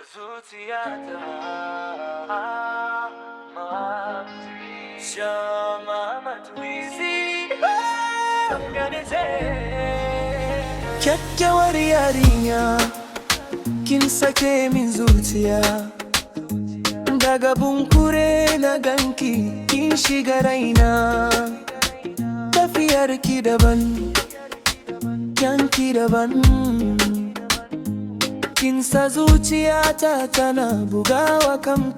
zuciyata Shama matuizi kyakkyawar yarinya kin sake min zuciya daga bunkure na ganki kin shiga raina tafiyarki daban kyanki daban kin sa zuciyata tana bugawa kam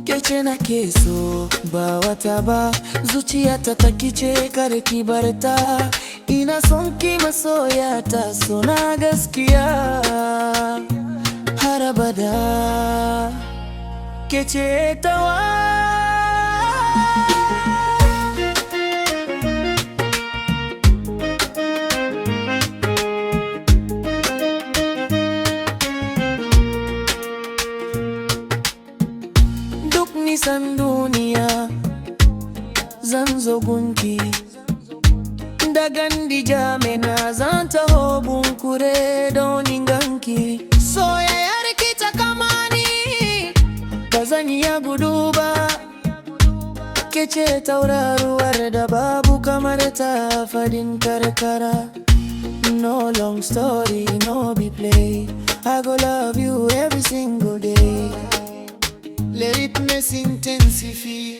kece nake so ba wata ba zuciyata ta kice kar ki barta ina son ki masoyata so na gaskiya har abada kece tawa nisan duniya zan zo gunki da gandi jamina zan taho bunkure don ganki soyayyar ki ta kamani ba zan iya gudu ba ke ce tauraruwar da babu kamar ta fadin karkara no long story no be play I go love you every single day. Let it intensify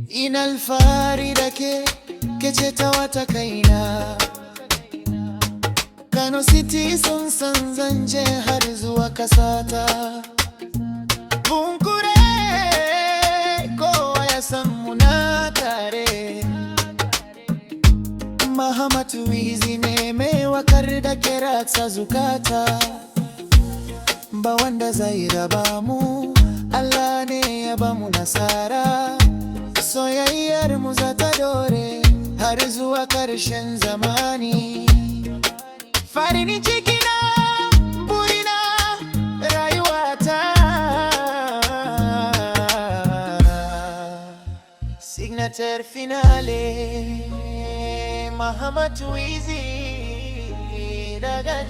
ina alfahari da ke ce ta wata kaina Kano City sun san zanje har zuwa kasata bunkure kowa ya san muna tare Mahamatu wizi ne mai wakar da ke ratsa zukata ba wanda zai raba mu Allah ne ya ba mu nasara soyayyar mu za ta dore har zuwa ƙarshen zamani farin cikina burina rayuwata signature finale Mahamatu wizi daga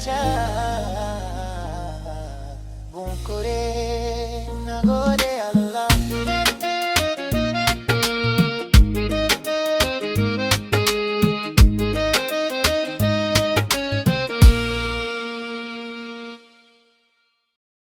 bunkure nagode